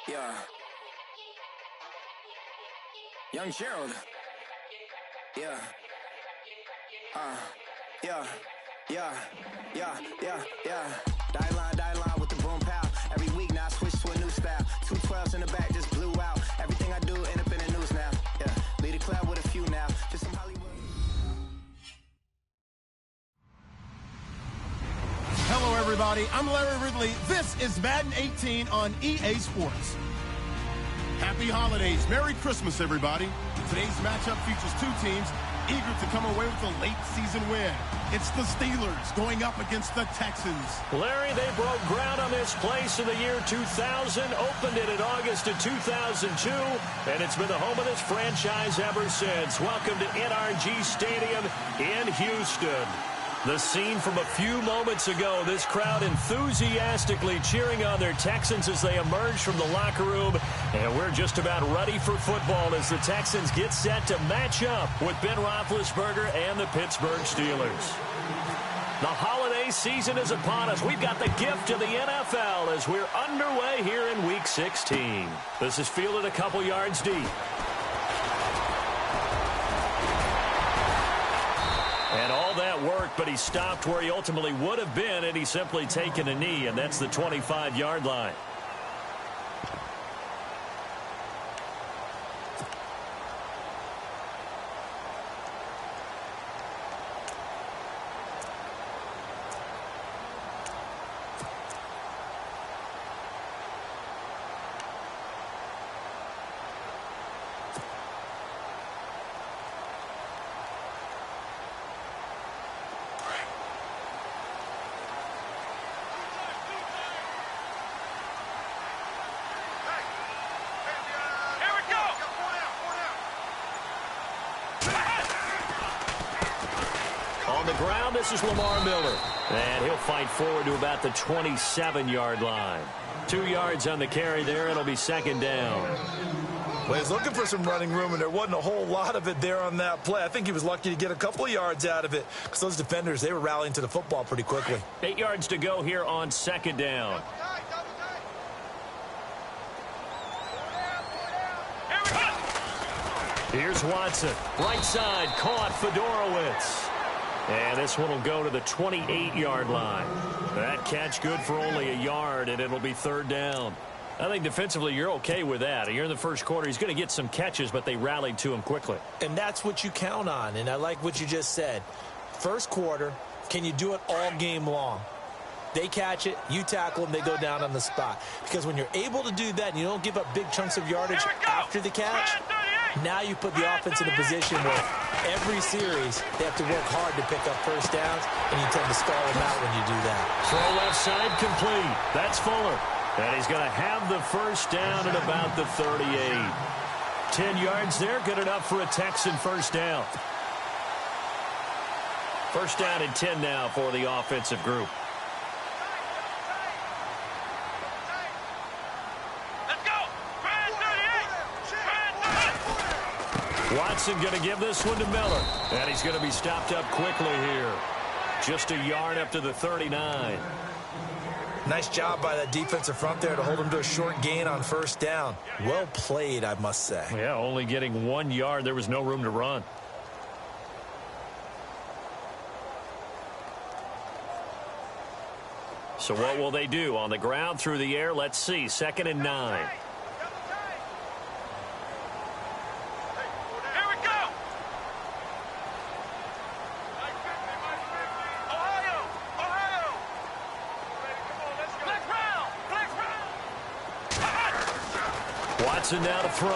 Yeah. Young Gerald. Yeah. Yeah. Die line with the boom pow. Every week now I switch to a new style. 212s in the back just blew out. Everything I do end up in the news now. Yeah. Lead a club with a few now. Just some Hollywood. Hello, everybody. I'm Larry Ridley. This is Madden 18 on EA Sports. Happy holidays. Merry Christmas, everybody. Today's matchup features two teams eager to come away with a late season win. It's the Steelers going up against the Texans. Larry, they broke ground on this place in the year 2000, opened it in August of 2002, and it's been the home of this franchise ever since. Welcome to NRG Stadium in Houston. The scene from a few moments ago, this crowd enthusiastically cheering on their Texans as they emerge from the locker room. And we're just about ready for football as the Texans get set to match up with Ben Roethlisberger and the Pittsburgh Steelers. The holiday season is upon us. We've got the gift of the NFL as we're underway here in Week 16. This is fielded a couple yards deep. And all that worked, but he stopped where he ultimately would have been had he simply taken a knee, and that's the 25-yard line. On the ground, this is Lamar Miller. And he'll fight forward to about the 27-yard line. 2 yards on the carry there. It'll be second down. Well, he's looking for some running room, and there wasn't a whole lot of it there on that play. I think he was lucky to get a couple of yards out of it because those defenders, they were rallying to the football pretty quickly. 8 yards to go here on second down. Here's Watson. Right side, caught Fedorowicz. And this one will go to the 28-yard line. That catch good for only a yard, and it'll be third down. I think defensively you're okay with that. You're in the first quarter. He's going to get some catches, but they rallied to him quickly. And that's what you count on, and I like what you just said. First quarter, can you do it all game long? They catch it, you tackle them, they go down on the spot. Because when you're able to do that and you don't give up big chunks of yardage after the catch, now you put the offense in a position where every series they have to work hard to pick up first downs, and you tend to stall them out when you do that. Throw left side complete. That's Fuller. And he's going to have the first down at about the 38. 10 yards there, good enough for a Texan first down. First down and 10 now for the offensive group. Watson going to give this one to Miller. And he's going to be stopped up quickly here. Just a yard up to the 39. Nice job by that defensive front there to hold him to a short gain on first down. Well played, I must say. Yeah, only getting 1 yard. There was no room to run. So what will they do? On the ground, through the air, let's see. 2nd and 9. Watson now to throw.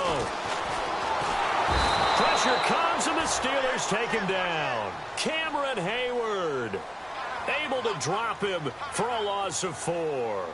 Pressure comes and the Steelers take him down. Cameron Hayward able to drop him for a loss of 4.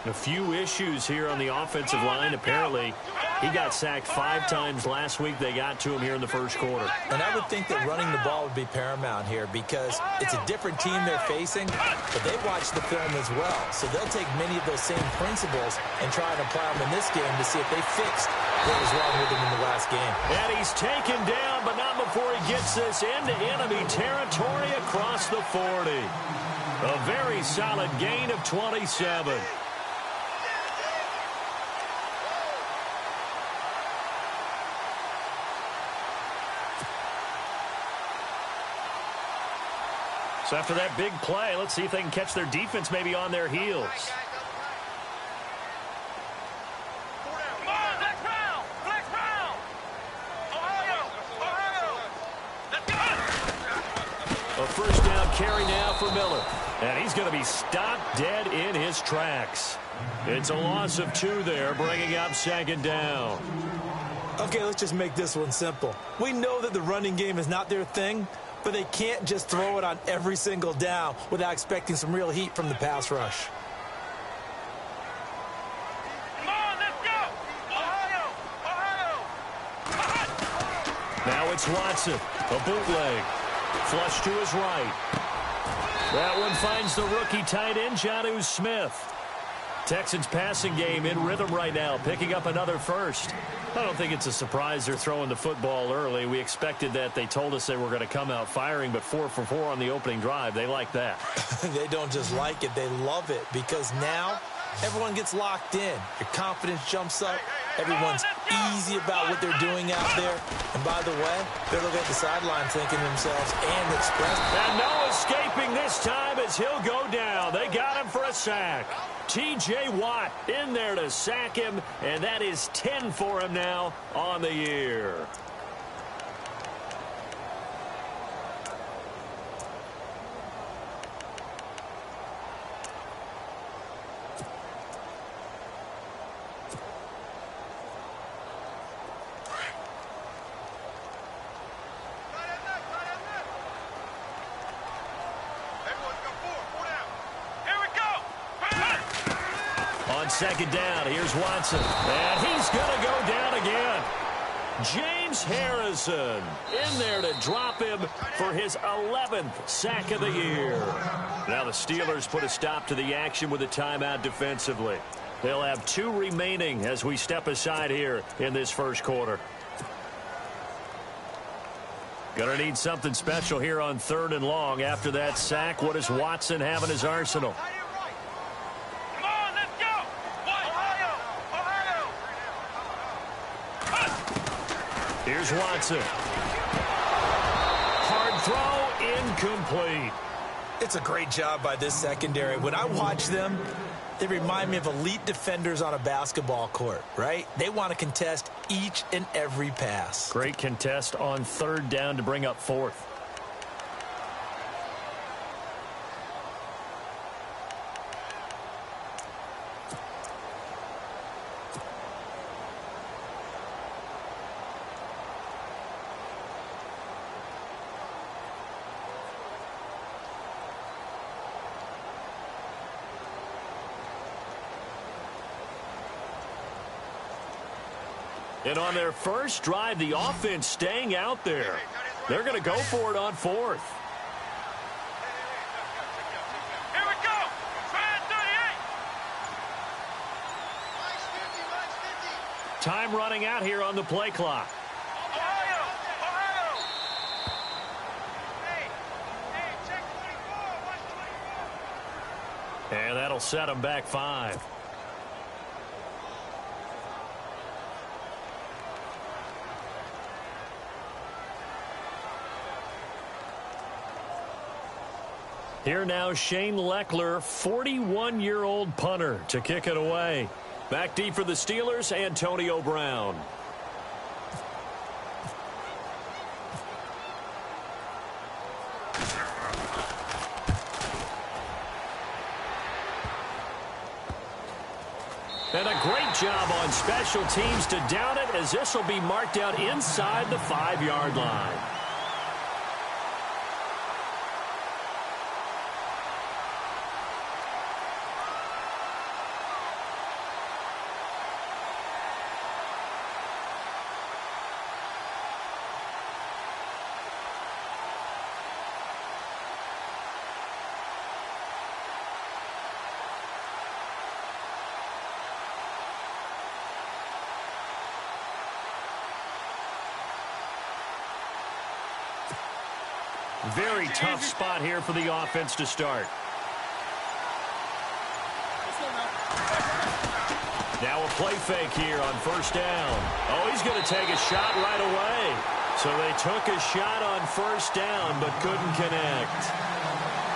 A few issues here on the offensive line. Apparently, he got sacked 5 times last week. They got to him here in the first quarter. And I would think that running the ball would be paramount here because it's a different team they're facing, but they watch the film as well. So they'll take many of those same principles and try and apply them in this game to see if they fixed what was wrong with him in the last game. And he's taken down, but not before he gets this into enemy territory across the 40. A very solid gain of 27. So after that big play, let's see if they can catch their defense maybe on their heels. A first down carry now for Miller. And he's going to be stopped dead in his tracks. It's a loss of 2 there, bringing up 2nd down. Okay, let's just make this one simple. We know that the running game is not their thing, but they can't just throw it on every single down without expecting some real heat from the pass rush. Come on, let's go! Ohio! Ohio! Now it's Watson. A bootleg. Flush to his right. That one finds the rookie tight end, Jonnu Smith. Texans passing game in rhythm right now, picking up another first. I don't think it's a surprise they're throwing the football early. We expected that. They told us they were going to come out firing, but 4 for 4 on the opening drive. They like that. They don't just like it, they love it, because now everyone gets locked in. Your confidence jumps up. Everyone's easy about what they're doing out there. And by the way, they're looking at the sideline thinking to themselves and express. And no escaping this time as he'll go down. They got him for a sack. T.J. Watt in there to sack him, and that is 10 for him now on the year. On 2nd down, here's Watson. And he's going to go down again. James Harrison in there to drop him for his 11th sack of the year. Now the Steelers put a stop to the action with a timeout defensively. They'll have 2 remaining as we step aside here in this first quarter. Gonna need something special here on 3rd and long. After that sack, what does Watson have in his arsenal? Here's Watson. Hard throw, incomplete. It's a great job by this secondary. When I watch them, they remind me of elite defenders on a basketball court, right? They want to contest each and every pass. Great contest on 3rd down to bring up 4th. And on their first drive, the offense staying out there. They're going to go for it on 4th. Here we go! Try 38! Time running out here on the play clock. Ohio! Ohio! Hey, check 24! Watch 24! And that'll set them back 5. Here now, Shane Leckler, 41-year-old punter, to kick it away. Back deep for the Steelers, Antonio Brown. And a great job on special teams to down it, as this will be marked out inside the 5-yard line. Very tough spot here for the offense to start. Now a play fake here on 1st down. Oh, he's going to take a shot right away. So they took a shot on 1st down but couldn't connect.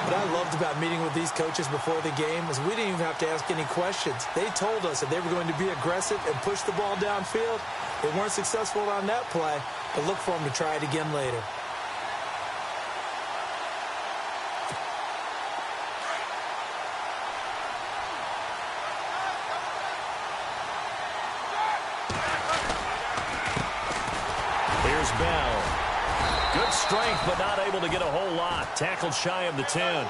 What I loved about meeting with these coaches before the game is we didn't even have to ask any questions. They told us that they were going to be aggressive and push the ball downfield. They weren't successful on that play, but look for them to try it again later. Here's Bell. Good strength, but not able to get a whole lot. Tackled shy of the 10.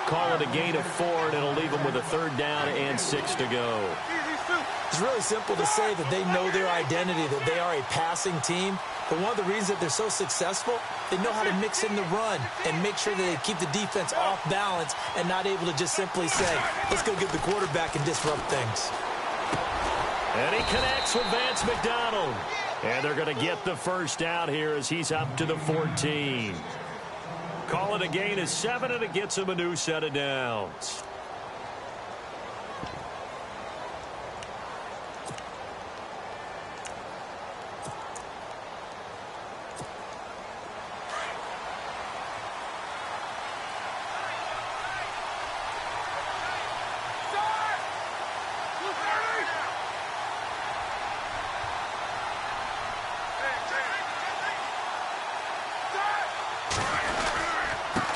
Call it a gain of 4, and it'll leave them with a 3rd down and 6 to go. It's really simple to say that they know their identity, that they are a passing team. But one of the reasons that they're so successful, they know how to mix in the run and make sure that they keep the defense off balance and not able to just simply say, let's go get the quarterback and disrupt things. And he connects with Vance McDonald. And they're going to get the first down here as he's up to the 14. Call it a gain of 7, and it gets him a new set of downs.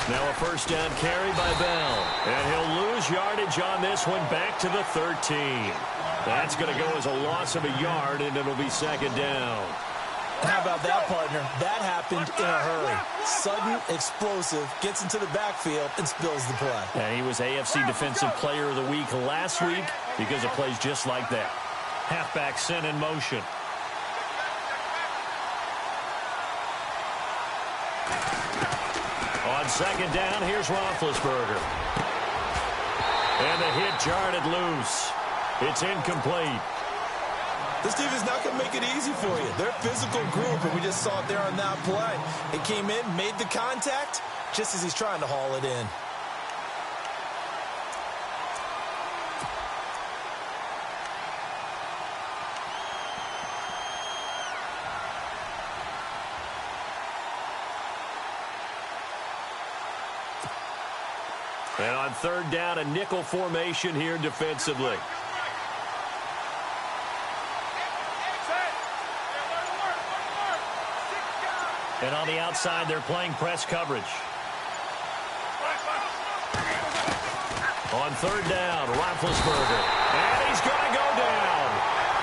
Now a first down carry by Bell. And he'll lose yardage on this one back to the 13. That's going to go as a loss of a yard, and it'll be 2nd down. How about that, partner? That happened in a hurry. Sudden, explosive, gets into the backfield, and spills the play. And he was AFC Defensive Player of the Week last week because of plays just like that. Halfback sent in motion. On 2nd down, here's Roethlisberger. And the hit jarred it loose. It's incomplete. This team is not going to make it easy for you. They're a physical group, and we just saw it there on that play. It came in, made the contact, just as he's trying to haul it in. And on 3rd down, a nickel formation here defensively. And on the outside, they're playing press coverage. On 3rd down, Roethlisberger. And he's going to go down.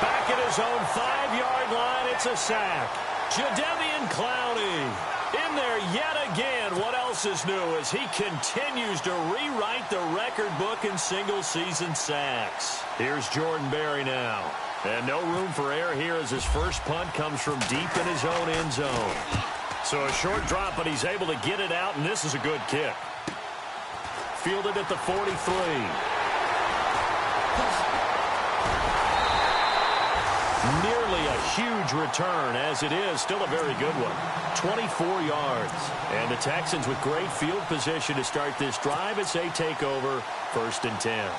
Back at his own 5-yard line, it's a sack. Jadeveon Clowney in there yet again. What else is new as he continues to rewrite the record book in single-season sacks. Here's Jordan Berry now. And no room for error here as his first punt comes from deep in his own end zone. So a short drop, but he's able to get it out, and this is a good kick. Fielded at the 43. Nearly a huge return, as it is still a very good one. 24 yards. And the Texans with great field position to start this drive as they take over 1st and 10.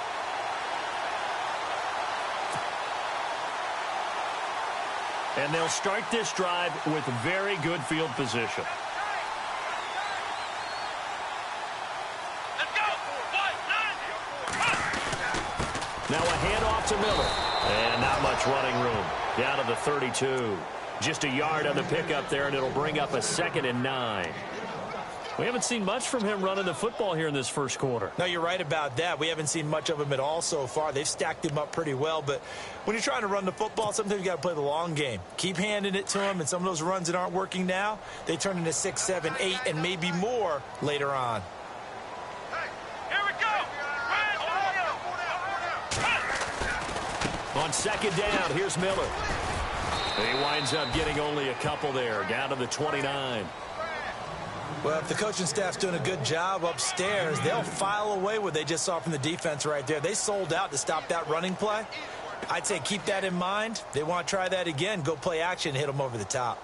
And they'll start this drive with very good field position. Let's go. Now a handoff to Miller. And not much running room. Down to the 32. Just a yard on the pickup there, and it'll bring up a 2nd and 9. We haven't seen much from him running the football here in this first quarter. No, you're right about that. We haven't seen much of him at all so far. They've stacked him up pretty well, but when you're trying to run the football, sometimes you got to play the long game. Keep handing it to him, and some of those runs that aren't working now, they turn into 6, 7, 8, and maybe more later on. Here we go. On 2nd down, here's Miller. He winds up getting only a couple there, down to the 29. Well, if the coaching staff's doing a good job upstairs, they'll file away what they just saw from the defense right there. They sold out to stop that running play. I'd say keep that in mind. They want to try that again. Go play action, hit them over the top.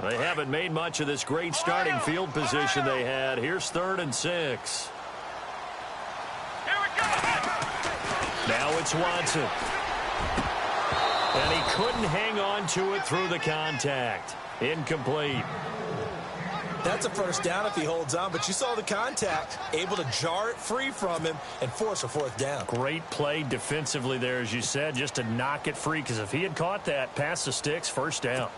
They haven't made much of this great starting field position they had. Here's 3rd and 6. Here we go. Now it's Watson. And he couldn't hang on to it through the contact. Incomplete. That's a first down if he holds on, but you saw the contact, able to jar it free from him and force a fourth down. Great play defensively there, as you said, just to knock it free, because if he had caught that, past the sticks, first down.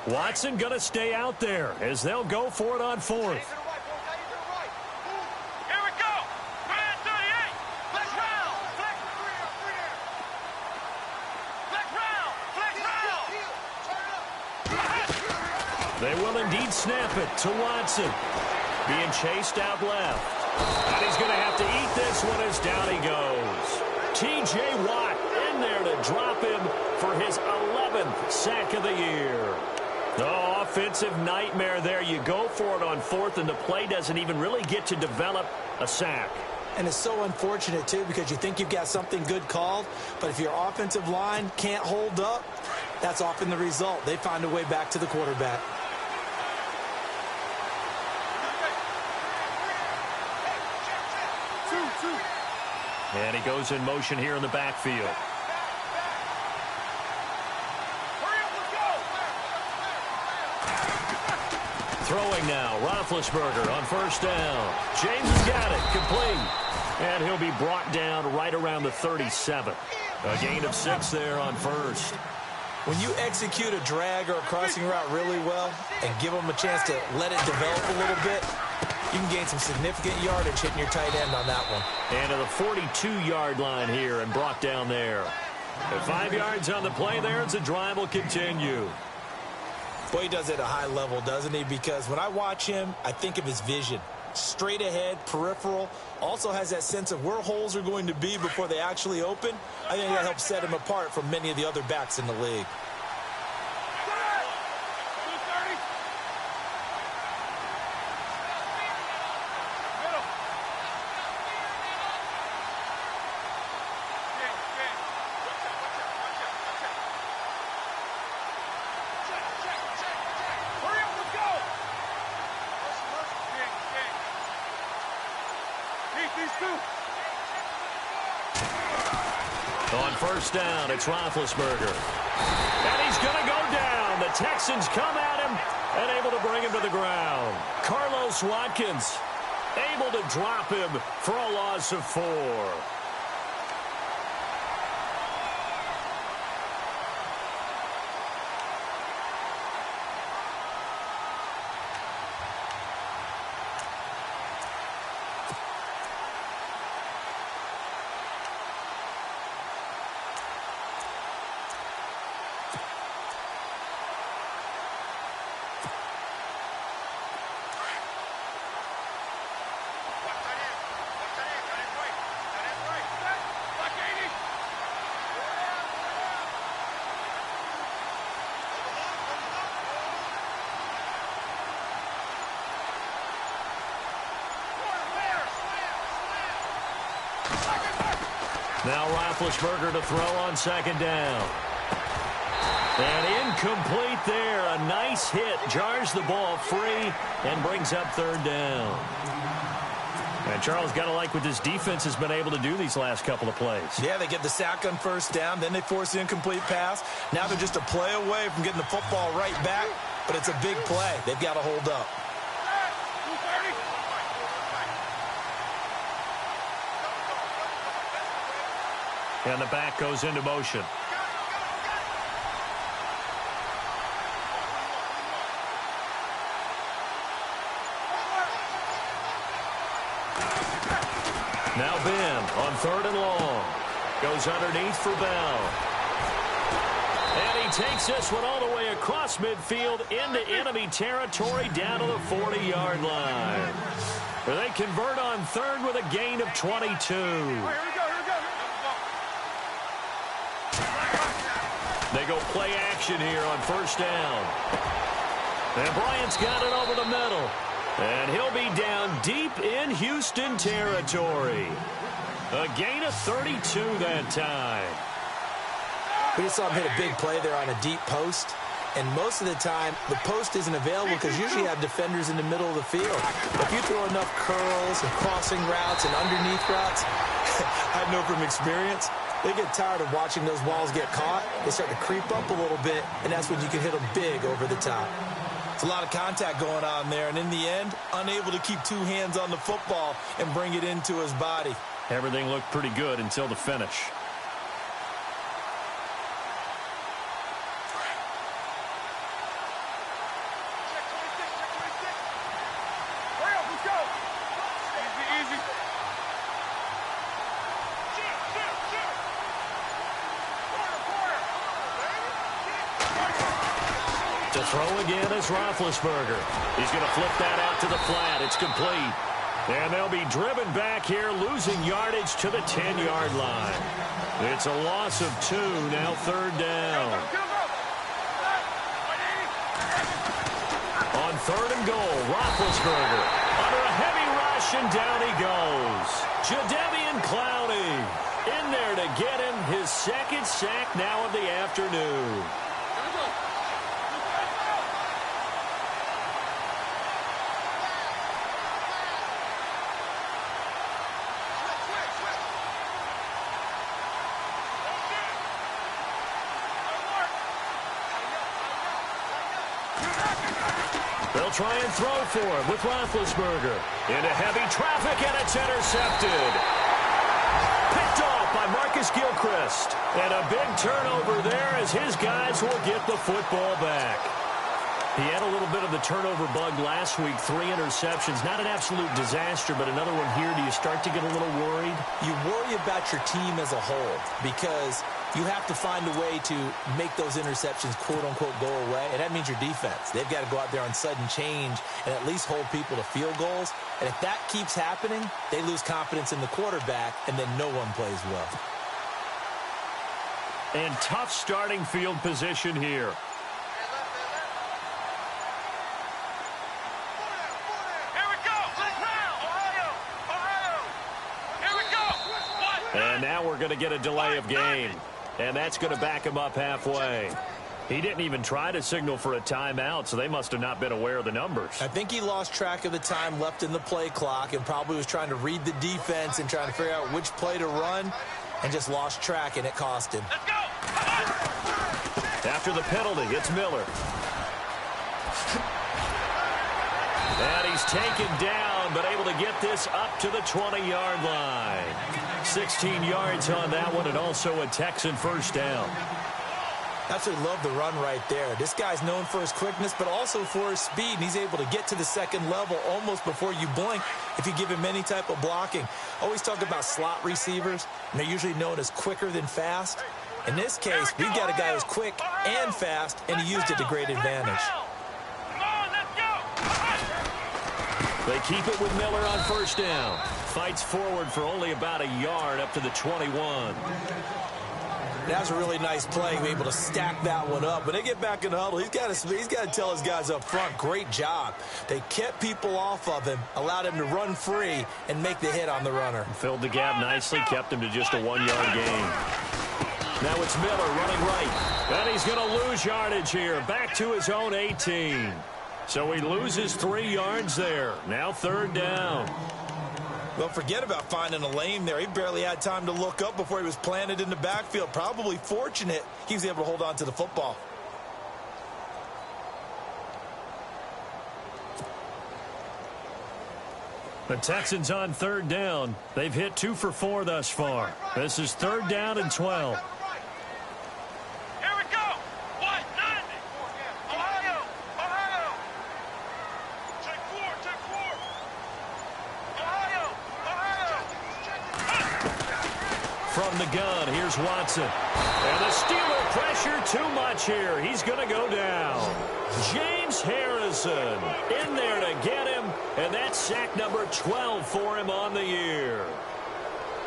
Watson going to stay out there as they'll go for it on fourth. They will indeed snap it to Watson. Being chased out left. And he's going to have to eat this one as down he goes. T.J. Watt in there to drop him for his 11th sack of the year. Oh, offensive nightmare there. You go for it on fourth, and the play doesn't even really get to develop a sack. And it's so unfortunate, too, because you think you've got something good called, but if your offensive line can't hold up, that's often the result. They find a way back to the quarterback. And he goes in motion here in the backfield. Throwing now, Roethlisberger on first down. James has got it, complete. And he'll be brought down right around the 37. A gain of 6 there on first. When you execute a drag or a crossing route really well and give them a chance to let it develop a little bit, you can gain some significant yardage hitting your tight end on that one. And to the 42-yard line here and brought down there. At 5 yards on the play there as the drive will continue. Boy, he does it at a high level, doesn't he? Because when I watch him, I think of his vision. Straight ahead, peripheral. Also has that sense of where holes are going to be before they actually open. I think that helps set him apart from many of the other backs in the league. On first down, it's Roethlisberger. And he's going to go down. The Texans come at him and able to bring him to the ground. Carlos Watkins able to drop him for a loss of 4. Now Roethlisberger to throw on second down. And incomplete there. A nice hit. Jars the ball free and brings up third down. And Charles, got to like what this defense has been able to do these last couple of plays. Yeah, they get the sack on first down. Then they force the incomplete pass. Now they're just a play away from getting the football right back. But it's a big play. They've got to hold up. And the back goes into motion. Now Ben on third and long. Goes underneath for Bell. And he takes this one all the way across midfield into enemy territory down to the 40-yard line. Where they convert on third with a gain of 22. They go play action here on first down. And Bryant's got it over the middle. And he'll be down deep in Houston territory. A gain of 32 that time. We just saw him hit a big play there on a deep post. and most of the time, the post isn't available because usually you have defenders in the middle of the field. If you throw enough curls and crossing routes and underneath routes, I know from experience, they get tired of watching those balls get caught. They start to creep up a little bit, and that's when you can hit them big over the top. It's a lot of contact going on there, and in the end, unable to keep two hands on the football and bring it into his body. Everything looked pretty good until the finish. To throw again is Roethlisberger. He's going to flip that out to the flat. It's complete. And they'll be driven back here, losing yardage to the 10-yard line. It's a loss of 2, now third down. On third and goal, Roethlisberger under a heavy rush, and down he goes. Jadeveon Clowney in there to get him his second sack now of the afternoon. They'll try and throw for him with Roethlisberger. Into heavy traffic, and it's intercepted. Picked off by Marcus Gilchrist. And a big turnover there as his guys will get the football back. He had a little bit of the turnover bug last week, 3 interceptions. Not an absolute disaster, but another one here. Do you start to get a little worried? You worry about your team as a whole because you have to find a way to make those interceptions, quote-unquote, go away, and that means your defense. They've got to go out there on sudden change and at least hold people to field goals. And if that keeps happening, they lose confidence in the quarterback, and then no one plays well. And tough starting field position here. And now we're going to get a delay of game. And that's going to back him up halfway. He didn't even try to signal for a timeout, so they must have not been aware of the numbers. I think he lost track of the time left in the play clock and probably was trying to read the defense and trying to figure out which play to run and just lost track, and it cost him. Let's go! After the penalty, it's Miller. And he's taken down, but able to get this up to the 20-yard line. 16 yards on that one, and also a Texan first down. Absolutely love the run right there. This guy's known for his quickness, but also for his speed, and he's able to get to the second level almost before you blink if you give him any type of blocking. Always talk about slot receivers, and they're usually known as quicker than fast. In this case, we've got a guy who's quick and fast, and he used it to great advantage. They keep it with Miller on first down. Fights forward for only about a yard up to the 21. That was a really nice play. We're able to stack that one up. When they get back in the huddle, he's got to tell his guys up front, great job. They kept people off of him, allowed him to run free, and make the hit on the runner. Filled the gap nicely, kept him to just a 1-yard gain. Now it's Miller running right. And he's going to lose yardage here. Back to his own 18. So he loses 3 yards there. Now third down. Well, forget about finding a lane there. He barely had time to look up before he was planted in the backfield. Probably fortunate he was able to hold on to the football. The Texans on third down. They've hit 2 for 4 thus far. This is third down and 12. From the gun, here's Watson. And the Steeler pressure too much here. He's going to go down. James Harrison in there to get him. And that's sack number 12 for him on the year.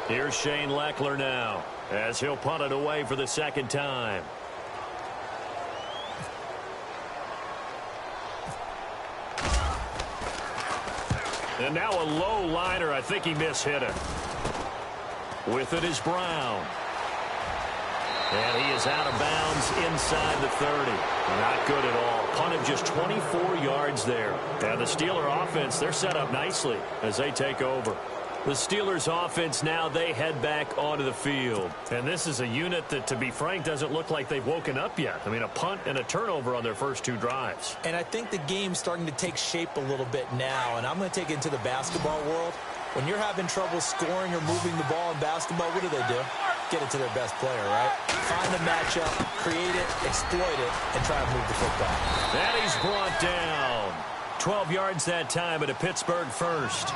Here's Shane Leckler now as he'll punt it away for the second time. And now a low liner. I think he mishit it. With it is Brown. And he is out of bounds inside the 30. Not good at all. Punted just 24 yards there. And the Steeler offense, they're set up nicely as they take over. The Steelers offense now, they head back onto the field. And this is a unit that, to be frank, doesn't look like they've woken up yet. I mean, a punt and a turnover on their first two drives. And I think the game's starting to take shape a little bit now. And I'm going to take it into the basketball world. When you're having trouble scoring or moving the ball in basketball, what do? Get it to their best player, right? Find the matchup, create it, exploit it, and try to move the football. And he's brought down. 12 yards that time at a Pittsburgh first.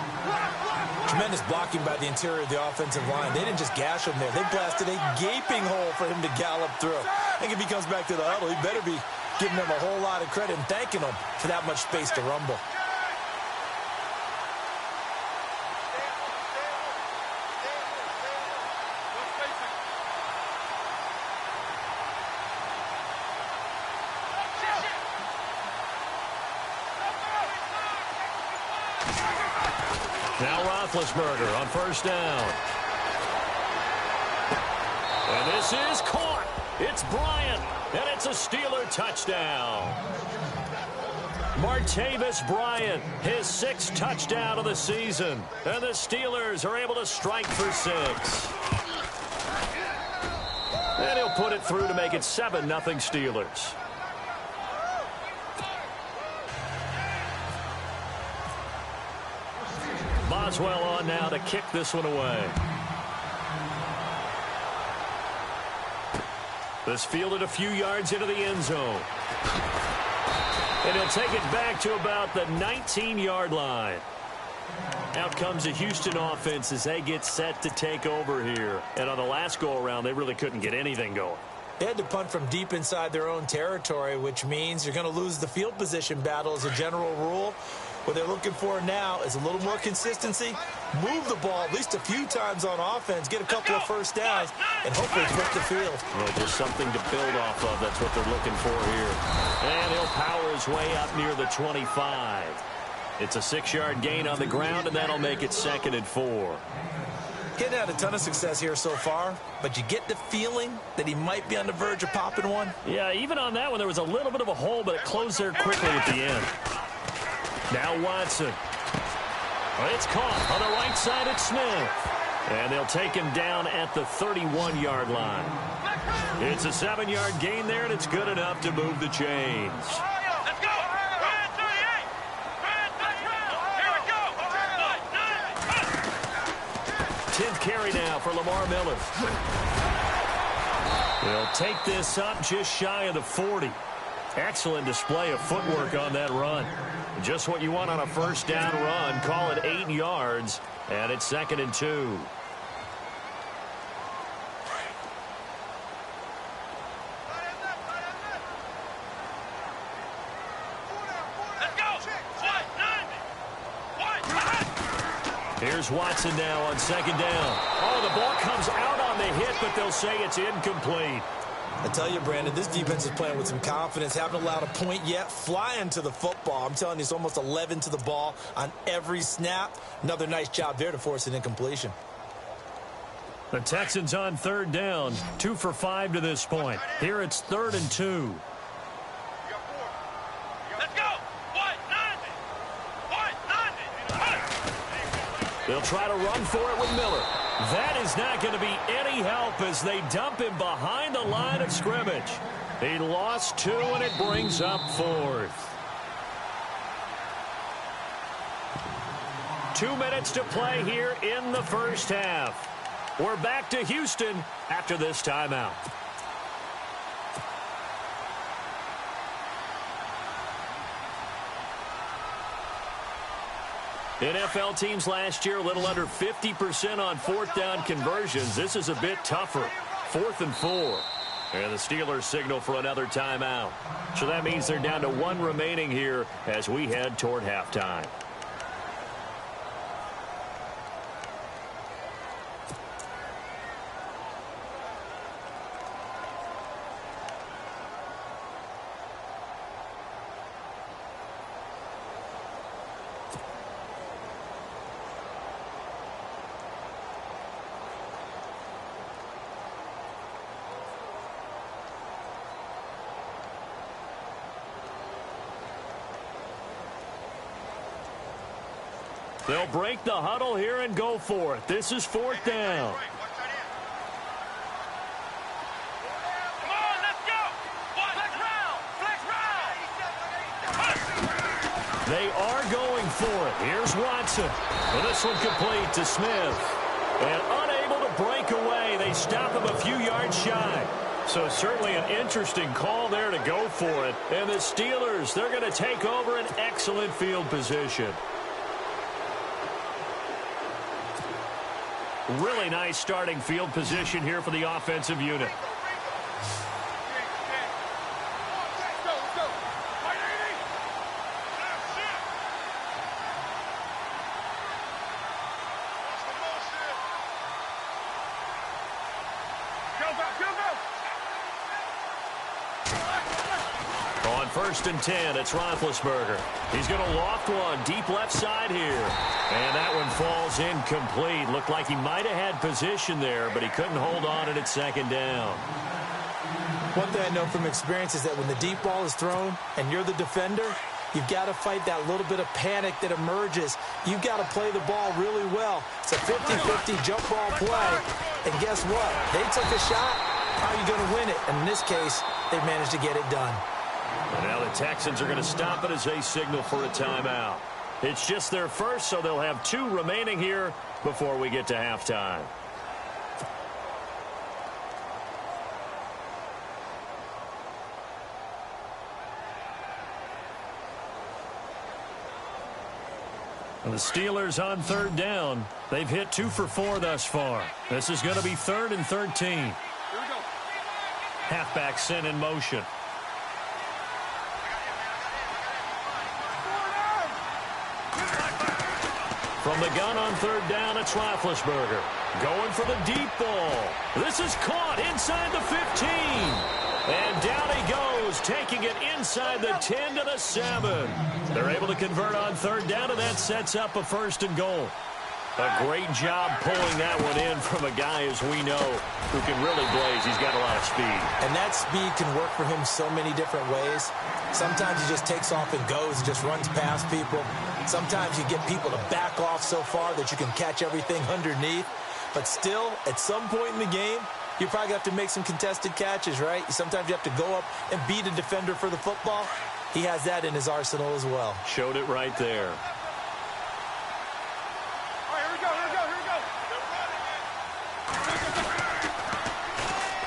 Tremendous blocking by the interior of the offensive line. They didn't just gash him there. They blasted a gaping hole for him to gallop through. I think if he comes back to the huddle, he better be giving them a whole lot of credit and thanking them for that much space to rumble. Now Roethlisberger on first down. And this is caught. It's Bryant, and it's a Steeler touchdown. Martavis Bryant, his 6th touchdown of the season. And the Steelers are able to strike for 6. And he'll put it through to make it 7-0 Steelers. Boswell on now to kick this one away. This fielded a few yards into the end zone. And he'll take it back to about the 19-yard line. Out comes the Houston offense as they get set to take over here. And on the last go-around, they really couldn't get anything going. They had to punt from deep inside their own territory, which means you're going to lose the field position battle as a general rule. What they're looking for now is a little more consistency, move the ball at least a few times on offense, get a couple of first downs, and hopefully flip the field. Well, just something to build off of. That's what they're looking for here. And he'll power his way up near the 25. It's a 6-yard gain on the ground, and that'll make it 2nd and 4. Getting had a ton of success here so far, but you get the feeling that he might be on the verge of popping one. Yeah, even on that one, there was a little bit of a hole, but it closed there quickly at the end. Now Watson. It's caught on the right side at Smith. And they'll take him down at the 31-yard line. It's a 7-yard gain there, and it's good enough to move the chains. Let's go! 38! Here we go! 10th carry now for Lamar Miller. They'll take this up just shy of the 40. Excellent display of footwork on that run. Just what you want on a first down run. Call it 8 yards, and it's 2nd and 2. Let's go! Here's Watson now on 2nd down. Oh, the ball comes out on the hit, but they'll say it's incomplete. I tell you, Brandon, this defense is playing with some confidence. Haven't allowed a point yet. Flying to the football. I'm telling you, it's almost 11 to the ball on every snap. Another nice job there to force an incompletion. The Texans on 3rd down. 2 for 5 to this point. Here it's 3rd and 2. Let's go! They'll try to run for it with Miller. That is not going to be any help as they dump him behind the line of scrimmage. He lost 2, and it brings up 4th. 2 minutes to play here in the first half. We're back to Houston after this timeout. NFL teams last year a little under 50% on 4th down conversions. This is a bit tougher. 4th and 4. And the Steelers signal for another timeout. So that means they're down to 1 remaining here as we head toward halftime. They'll break the huddle here and go for it. This is 4th down. Come on, let's go. Flex round. Flex round. They are going for it. Here's Watson. Well, this one complete to Smith. And unable to break away. They stop him a few yards shy. So certainly an interesting call there to go for it. And the Steelers, they're going to take over an excellent field position. Really nice starting field position here for the offensive unit. On 1st and 10, it's Roethlisberger. He's going to loft one deep left side here. And that one falls incomplete. Looked like he might have had position there, but he couldn't hold on it at 2nd down. One thing I know from experience is that when the deep ball is thrown and you're the defender, you've got to fight that little bit of panic that emerges. You've got to play the ball really well. It's a 50-50 jump ball play. And guess what? They took a shot. How are you going to win it? And in this case, they managed to get it done. And now the Texans are going to stop it as they signal for a timeout. It's just their first, so they'll have 2 remaining here before we get to halftime. And the Steelers on 3rd down. They've hit 2 for 4 thus far. This is going to be 3rd and 13. Halfback sent in motion. From the gun on 3rd down, it's Roethlisberger. Going for the deep ball. This is caught inside the 15. And down he goes, taking it inside the 10 to the 7. They're able to convert on 3rd down, and that sets up a 1st and goal. A great job pulling that one in from a guy, as we know, who can really blaze. He's got a lot of speed. And that speed can work for him so many different ways. Sometimes he just takes off and goes and just runs past people. Sometimes you get people to back off so far that you can catch everything underneath. But still, at some point in the game, you probably have to make some contested catches, right? Sometimes you have to go up and beat a defender for the football. He has that in his arsenal as well. Showed it right there.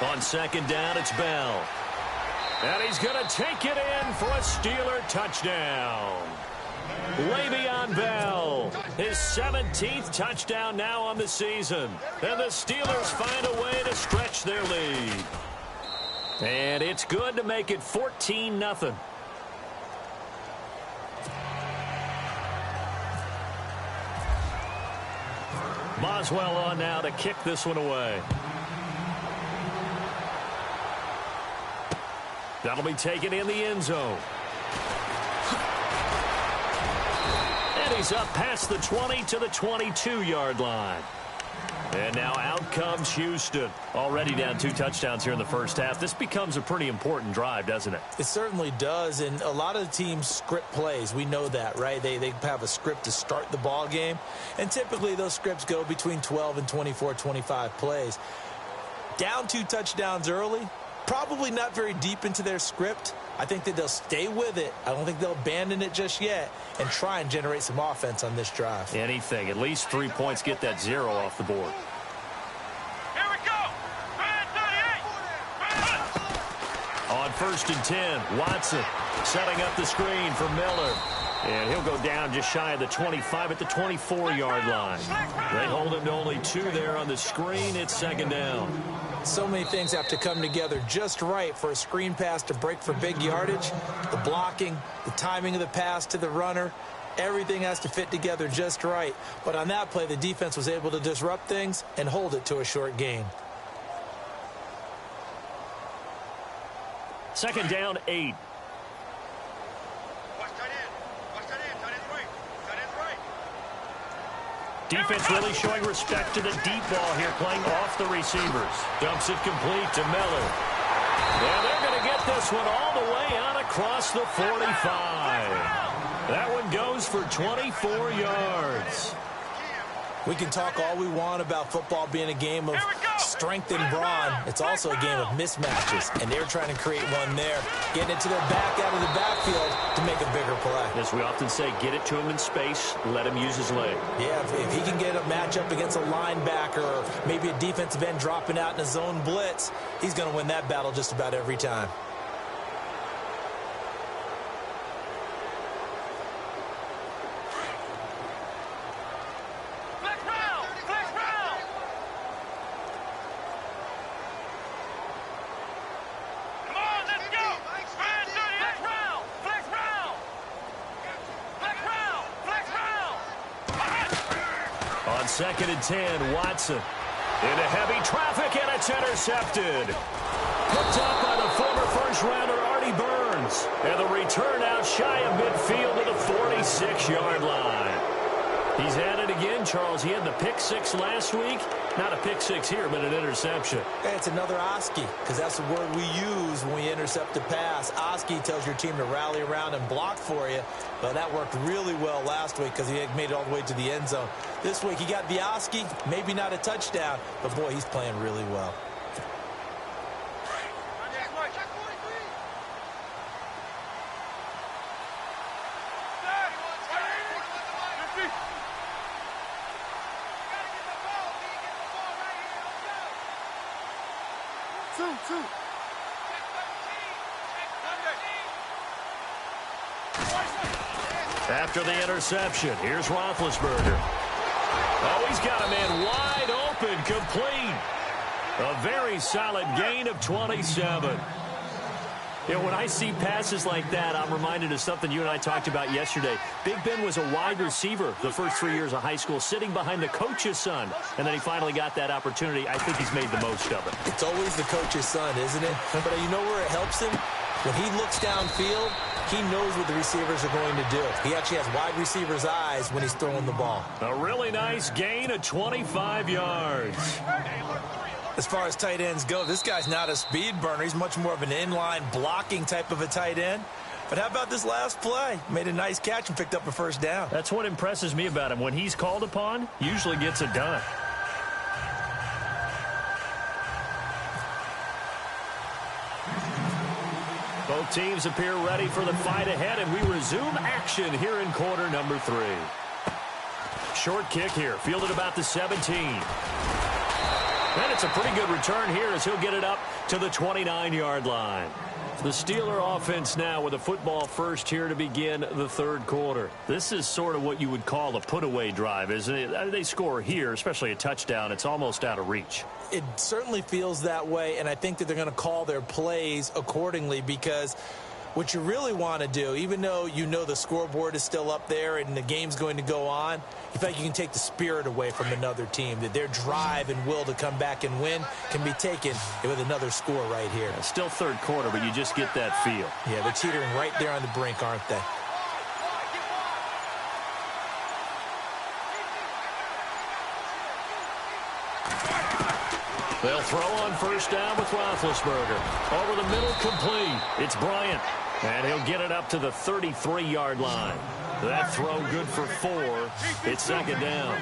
On 2nd down, it's Bell. And he's going to take it in for a Steeler touchdown. Le'Veon Bell, his 17th touchdown now on the season. And the Steelers find a way to stretch their lead. And it's good to make it 14-0. Boswell on now to kick this one away. That'll be taken in the end zone. And he's up past the 20 to the 22-yard line. And now out comes Houston. Already down 2 touchdowns here in the first half. This becomes a pretty important drive, doesn't it? It certainly does. And a lot of the teams script plays. We know that, right? They have a script to start the ball game. And typically those scripts go between 12 and 24, 25 plays. Down 2 touchdowns early. Probably not very deep into their script. I think that they'll stay with it. I don't think they'll abandon it just yet and try and generate some offense on this drive. Anything. At least 3 points, get that 0 off the board. Here we go. 38. On 1st and 10, Watson setting up the screen for Miller. And he'll go down just shy of the 25 at the 24-yard line. They hold him to only 2 there on the screen. It's 2nd down. So many things have to come together just right for a screen pass to break for big yardage. The blocking, the timing of the pass to the runner, everything has to fit together just right. But on that play, the defense was able to disrupt things and hold it to a short gain. 2nd down, 8. Defense really showing respect to the deep ball here, playing off the receivers. Dumps it complete to Miller. And they're going to get this one all the way out across the 45. That one goes for 24 yards. We can talk all we want about football being a game of strength and brawn. It's also a game of mismatches, and they're trying to create one there, getting it to their back out of the backfield to make a bigger play. As we often say, get it to him in space, let him use his leg. Yeah, if he can get a matchup against a linebacker or maybe a defensive end dropping out in a zone blitz, he's going to win that battle just about every time. On 2nd and 10, Watson into heavy traffic, and it's intercepted. Picked up by the former first-rounder Artie Burns. And the return out shy of midfield to the 46-yard line. He's at it again, Charles. He had the pick six last week. Not a pick six here, but an interception. Hey, it's another Oski, because that's the word we use when we intercept a pass. Oski tells your team to rally around and block for you. But that worked really well last week because he had made it all the way to the end zone. This week he got the Oski, maybe not a touchdown, but boy, he's playing really well. After the interception, here's Roethlisberger. Oh, he's got a man wide open, complete. A very solid gain of 27. You know, when I see passes like that, I'm reminded of something you and I talked about yesterday. Big Ben was a wide receiver the first 3 years of high school, sitting behind the coach's son. And then he finally got that opportunity. I think he's made the most of it. It's always the coach's son, isn't it? But you know where it helps him? When he looks downfield, he knows what the receivers are going to do. He actually has wide receivers' eyes when he's throwing the ball. A really nice gain of 25 yards. As far as tight ends go, this guy's not a speed burner. He's much more of an inline blocking type of a tight end. But how about this last play? Made a nice catch and picked up a first down. That's what impresses me about him. When he's called upon, usually gets it done. Both teams appear ready for the fight ahead, and we resume action here in quarter number 3. Short kick here, fielded about the 17. And it's a pretty good return here as he'll get it up to the 29-yard line. The Steeler offense now with a football first here to begin the third quarter. This is sort of what you would call a put-away drive, isn't it? They score here, especially a touchdown. It's almost out of reach. It certainly feels that way, and I think that they're going to call their plays accordingly because what you really want to do, even though you know the scoreboard is still up there and the game's going to go on, you think you can take the spirit away from another team, that their drive and will to come back and win can be taken with another score right here. It's still third quarter, but you just get that feel. Yeah, they're teetering right there on the brink, aren't they? They'll throw on first down with Roethlisberger. Over the middle, complete. It's Bryant. And he'll get it up to the 33-yard line. That throw good for 4. It's second down.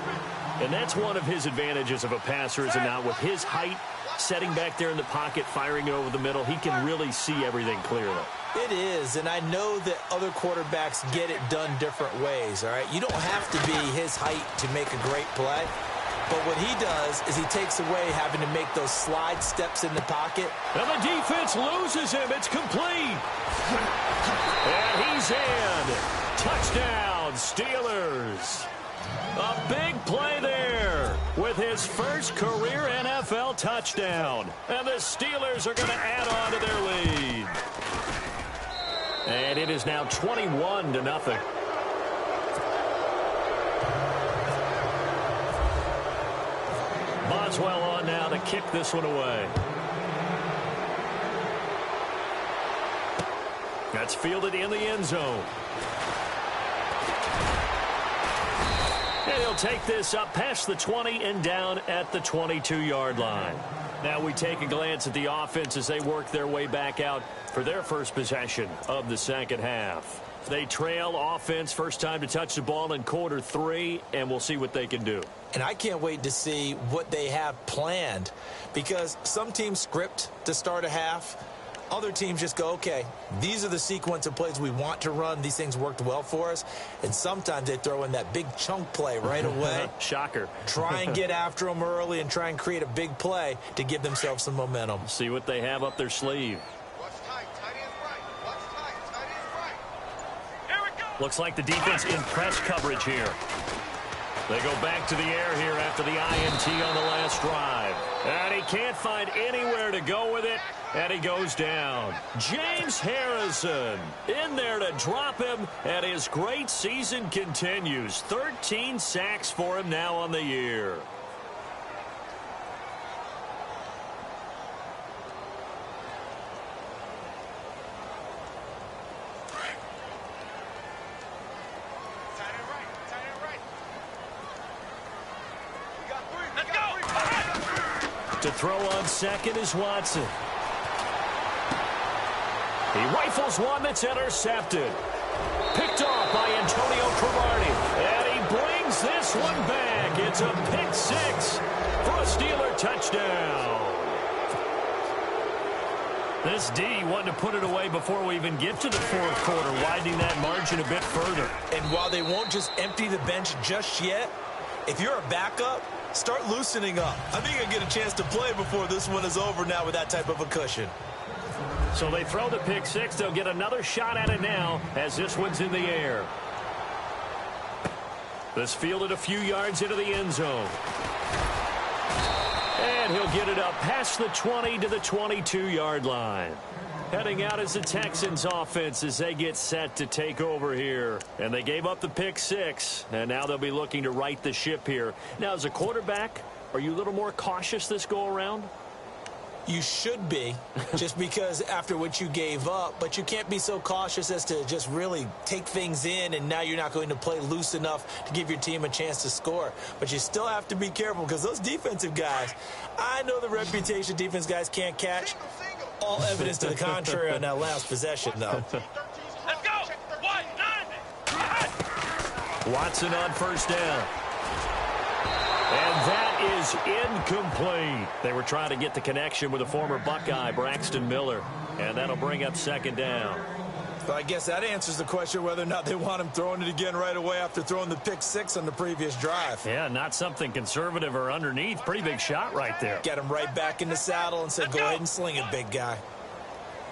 And that's one of his advantages of a passer, is it not? With his height, setting back there in the pocket, firing it over the middle, he can really see everything clearly. It is, and I know that other quarterbacks get it done different ways, all right? You don't have to be his height to make a great play. But what he does is he takes away having to make those slide steps in the pocket. And the defense loses him. It's complete. And he's in. Touchdown, Steelers. A big play there with his first career NFL touchdown. And the Steelers are going to add on to their lead. And it is now 21-0. Boswell on now to kick this one away. That's fielded in the end zone. And he'll take this up past the 20 and down at the 22-yard line. Now we take a glance at the offense as they work their way back out for their first possession of the second half. They trail offense, first time to touch the ball in quarter 3, and we'll see what they can do. And I can't wait to see what they have planned, because some teams script to start a half. Other teams just go, okay, these are the sequence of plays we want to run. These things worked well for us. And sometimes they throw in that big chunk play right away. Shocker. Try and get after them early and try and create a big play to give themselves some momentum. See what they have up their sleeve. Looks like the defense in press coverage here. They go back to the air here after the INT on the last drive. And he can't find anywhere to go with it, and he goes down. James Harrison in there to drop him, and his great season continues. 13 sacks for him now on the year. To throw on second is Watson. He rifles one that's intercepted. Picked off by Antonio Cromartie. And he brings this one back. It's a pick 6 for a Steeler touchdown. This D wanted to put it away before we even get to the fourth quarter, widening that margin a bit further. And while they won't just empty the bench just yet, if you're a backup, start loosening up. I think I get a chance to play before this one is over now with that type of a cushion. So they throw the pick 6. They'll get another shot at it now as this one's in the air. This fielded a few yards into the end zone. And he'll get it up past the 20 to the 22-yard line. Heading out is the Texans offense as they get set to take over here. And they gave up the pick 6, and now they'll be looking to right the ship here. Now, as a quarterback, are you a little more cautious this go-around? You should be, just because after what you gave up, but you can't be so cautious as to just really take things in, and now you're not going to play loose enough to give your team a chance to score. But you still have to be careful, because those defensive guys, I know the reputation defense guys can't catch. All evidence to the contrary on that last possession, though. Let's go. 1-9. Watson on first down. And that is incomplete. They were trying to get the connection with the former Buckeye, Braxton Miller. And that'll bring up second down. So I guess that answers the question whether or not they want him throwing it again right away after throwing the pick 6 on the previous drive. Yeah, not something conservative or underneath. Pretty big shot right there. Get him right back in the saddle and said, go ahead and sling it, big guy.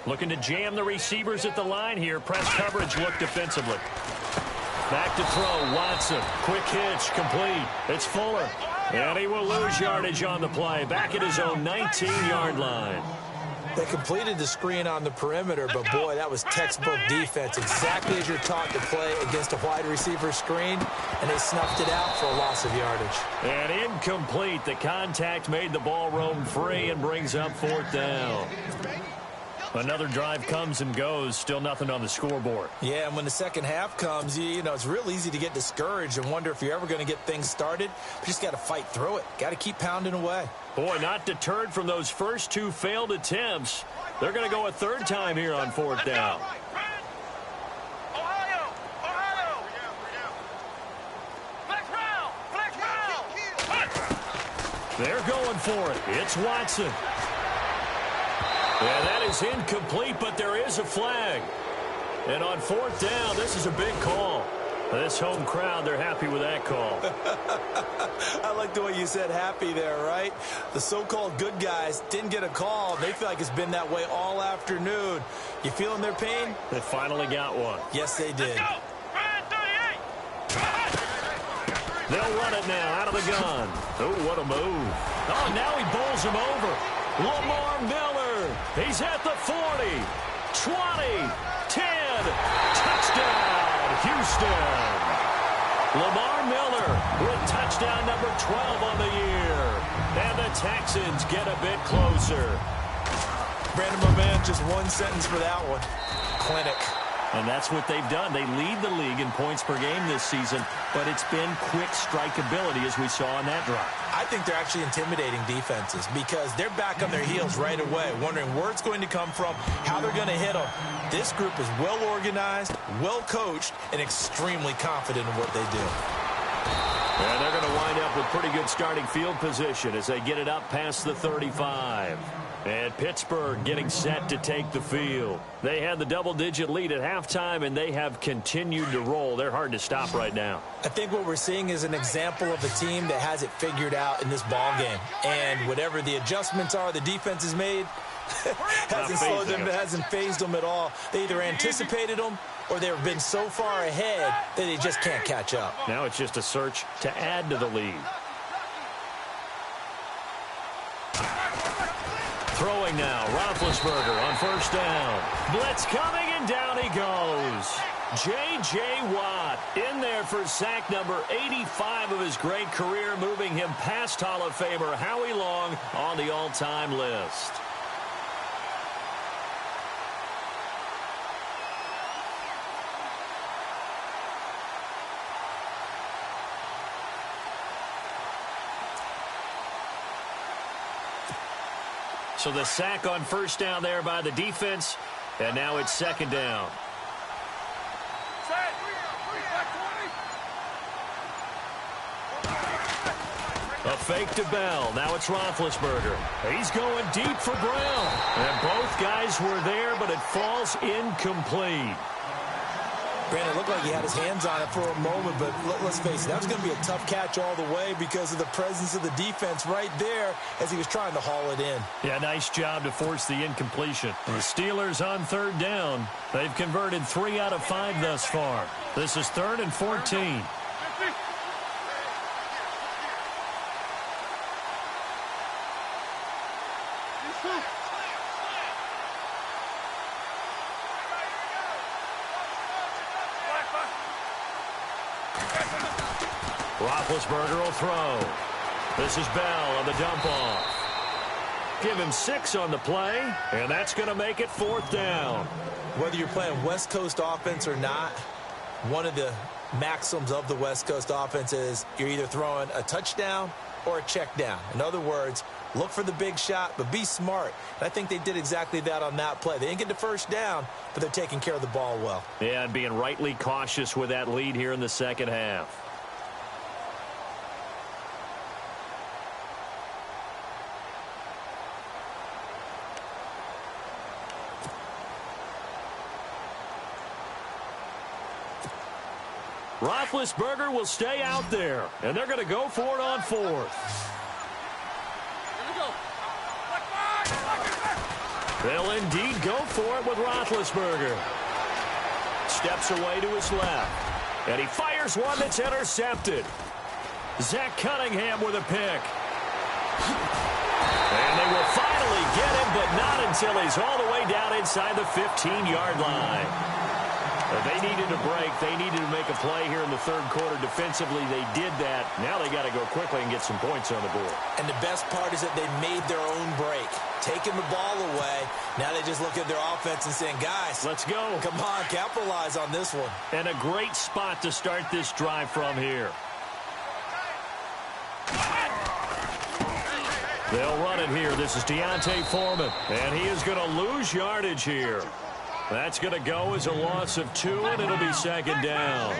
Looking to jam the receivers at the line here. Press coverage look defensively. Back to throw, Watson. Quick hitch, complete. It's Fuller. And he will lose yardage on the play. Back at his own 19-yard line. They completed the screen on the perimeter, but boy, that was textbook defense. Exactly as you're taught to play against a wide receiver screen, and they snuffed it out for a loss of yardage. And incomplete. The contact made the ball roam free and brings up fourth down. Another drive comes and goes. Still nothing on the scoreboard. Yeah, and when the second half comes, you know, it's real easy to get discouraged and wonder if you're ever going to get things started. But you just got to fight through it. Got to keep pounding away. Boy, not deterred from those first 2 failed attempts. They're going to go a third time here on fourth down. Ohio. Flex round. They're going for it. It's Watson. Yeah, that is incomplete, but there is a flag. And on fourth down, this is a big call. This home crowd, they're happy with that call. I like the way you said happy there, right? The so-called good guys didn't get a call. They feel like it's been that way all afternoon. You feeling their pain? They finally got one. Yes, they did. Let's go. Ryan 38. They'll run it now out of the gun. Oh, what a move. Oh, now he bowls him over. Lamar Miller. He's at the 40, 20, 10. Touchdown, Houston. Lamar Miller with touchdown number 12 on the year. And the Texans get a bit closer. Brandon, my man, just one sentence for that one. Clinic. And that's what they've done. They lead the league in points per game this season, but it's been quick strikeability as we saw on that drive. I think they're actually intimidating defenses because they're back on their heels right away, wondering where it's going to come from, how they're going to hit them. This group is well organized, well coached, and extremely confident in what they do. And they're going to wind up with pretty good starting field position as they get it up past the 35. And Pittsburgh getting set to take the field. They had the double-digit lead at halftime, and they have continued to roll. They're hard to stop right now. I think what we're seeing is an example of a team that has it figured out in this ball game. And whatever the adjustments are the defense has made, hasn't slowed them, hasn't phased them at all. They either anticipated them or they've been so far ahead that they just can't catch up. Now it's just a search to add to the lead. Throwing now, Roethlisberger on first down. Blitz coming, and down he goes. J.J. Watt in there for sack number 85 of his great career, moving him past Hall of Famer Howie Long on the all-time list. So the sack on first down there by the defense, and now it's second down. A fake to Bell. Now it's Roethlisberger. He's going deep for Brown. And both guys were there, but it falls incomplete. Brandon, it looked like he had his hands on it for a moment, but let's face it, that was going to be a tough catch all the way because of the presence of the defense right there as he was trying to haul it in. Yeah, nice job to force the incompletion. The Steelers on third down. They've converted 3 out of 5 thus far. This is 3rd and 14. Roethlisberger will throw. This is Bell on the dump off. Give him 6 on the play, and that's going to make it 4th down. Whether you're playing West Coast offense or not, one of the maxims of the West Coast offense is you're either throwing a touchdown or a check down. In other words, look for the big shot, but be smart. And I think they did exactly that on that play. They didn't get the first down, but they're taking care of the ball well. Yeah, and being rightly cautious with that lead here in the second half. Roethlisberger will stay out there, and they're going to go for it on 4th. They'll indeed go for it with Roethlisberger. Steps away to his left, and he fires one that's intercepted. Zach Cunningham with a pick. And they will finally get him, but not until he's all the way down inside the 15-yard line. They needed a break. They needed to make a play here in the third quarter. Defensively, they did that. Now they got to go quickly and get some points on the board. And the best part is that they made their own break. Taking the ball away. Now they just look at their offense and saying, guys, let's go. Come on, capitalize on this one. And a great spot to start this drive from here. They'll run it here. This is Deontay Foreman. And he is going to lose yardage here. That's going to go as a loss of 2, and it'll be second down.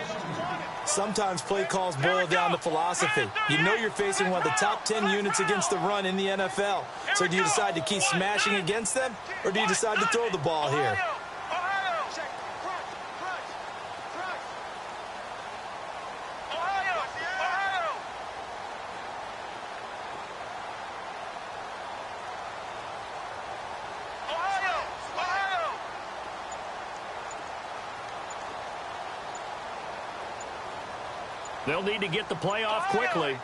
Sometimes play calls boil down to philosophy. You know you're facing one of the top 10 units against the run in the NFL. So do you decide to keep smashing against them, or do you decide to throw the ball here? They'll need to get the play off quickly.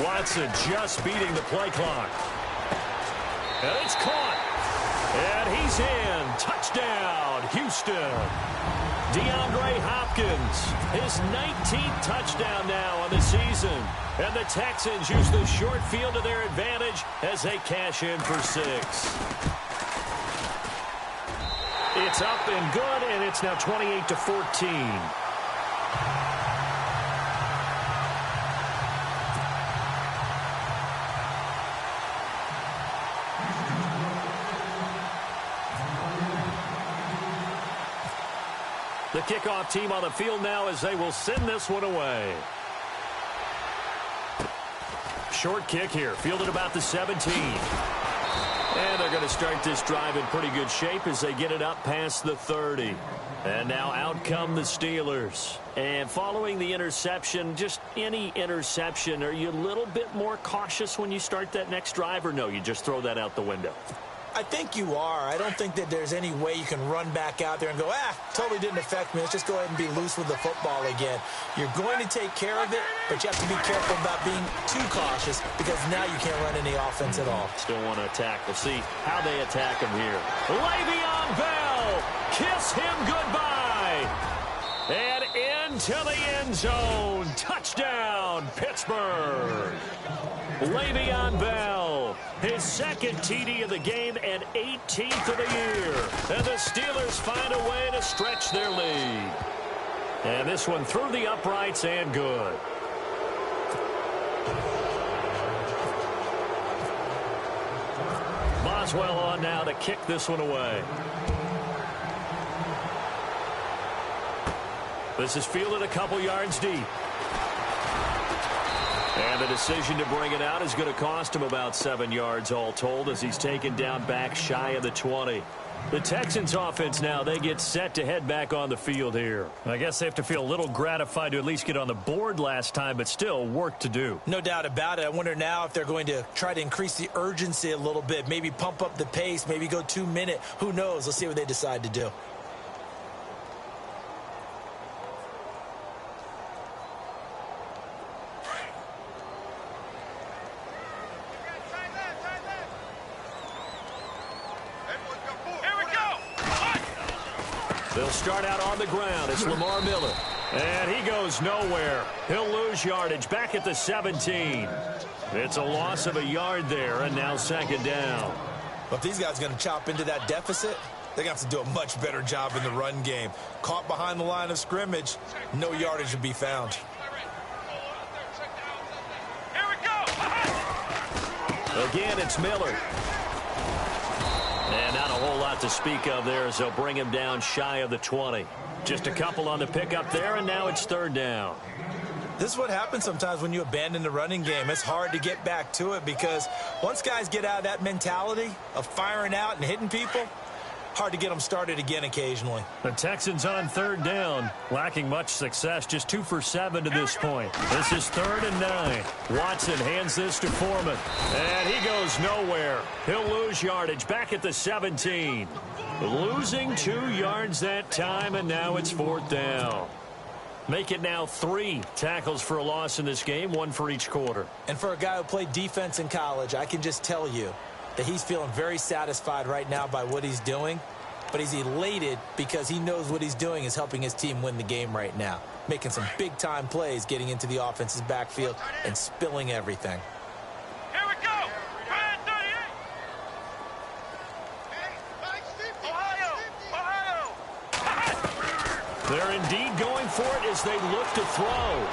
Watson just beating the play clock. And it's caught. And he's in. Touchdown, Houston. DeAndre Hopkins, his 19th touchdown now on the season. And the Texans use the short field to their advantage as they cash in for 6. It's up and good, and it's now 28-14. The kickoff team on the field now as they will send this one away. Short kick here, fielded about the 17. And they're going to start this drive in pretty good shape as they get it up past the 30. And now out come the Steelers. And following the interception, just any interception, are you a little bit more cautious when you start that next drive, or no, you just throw that out the window? I think you are. I don't think that there's any way you can run back out there and go, totally didn't affect me. Let's just go ahead and be loose with the football again. You're going to take care of it, but you have to be careful about being too cautious because now you can't run any offense at all. Still want to attack. We'll see how they attack him here. Le'Veon Bell, kiss him goodbye. And into the end zone. Touchdown, Pittsburgh. Le'Veon Bell, his second TD of the game and 18th of the year. And the Steelers find a way to stretch their lead. And this one through the uprights and good. Boswell on now to kick this one away. This is fielded a couple yards deep. And the decision to bring it out is going to cost him about 7 yards all told as he's taken down back shy of the 20. The Texans offense now, they get set to head back on the field here. I guess they have to feel a little gratified to at least get on the board last time, but still work to do. No doubt about it. I wonder now if they're going to try to increase the urgency a little bit, maybe pump up the pace, maybe go 2 minute. Who knows? Let's see what they decide to do. They'll start out on the ground. It's Lamar Miller. And he goes nowhere. He'll lose yardage back at the 17. It's a loss of a yard there, and now second down. But if these guys are going to chop into that deficit, they're going to have to do a much better job in the run game. Caught behind the line of scrimmage, no yardage to be found. Here we go. Again, it's Miller. And not a whole lot to speak of there as they'll bring him down shy of the 20. Just a couple on the pickup there, and now it's third down. This is what happens sometimes when you abandon the running game. It's hard to get back to it because once guys get out of that mentality of firing out and hitting people, hard to get them started again occasionally. The Texans on third down, lacking much success, just 2 for 7 to this point. This is 3rd and 9. Watson hands this to Foreman, and he goes nowhere. He'll lose yardage back at the 17. Losing 2 yards that time, and now it's 4th down. Make it now 3 tackles for a loss in this game, 1 for each quarter. And for a guy who played defense in college, I can just tell you that he's feeling very satisfied right now by what he's doing, but he's elated because he knows what he's doing is helping his team win the game right now, making some big-time plays, getting into the offense's backfield and spilling everything. Here we go. Brand 38. Ohio. They're indeed going for it as they look to throw.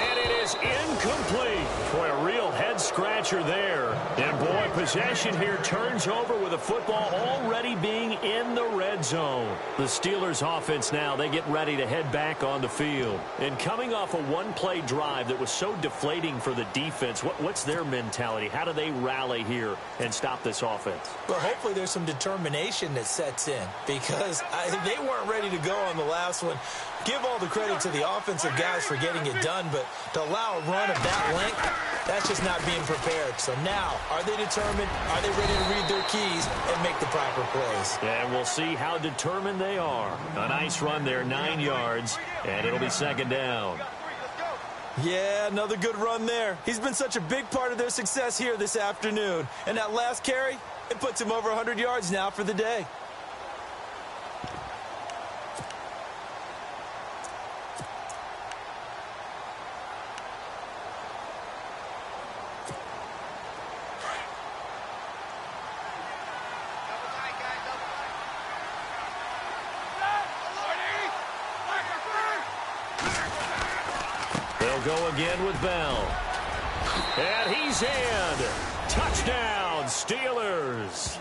And it is incomplete. Boy, a real head-scratcher there. And, boy, possession here turns over with the football already being in the red zone. The Steelers' offense now, they get ready to head back on the field. And coming off a one-play drive that was so deflating for the defense, what's their mentality? How do they rally here and stop this offense? Well, hopefully there's some determination that sets in because they weren't ready to go on the last one. Give all the credit to the offensive guys for getting it done, but to allow a run of that length, that's just not being prepared. So now, are they determined? Are they ready to read their keys and make the proper plays? And we'll see how determined they are. A nice run there, 9 yards, and it'll be second down. Yeah, another good run there. He's been such a big part of their success here this afternoon. And that last carry, it puts him over 100 yards now for the day. They'll go again with Bell. And he's in. Touchdown, Steelers.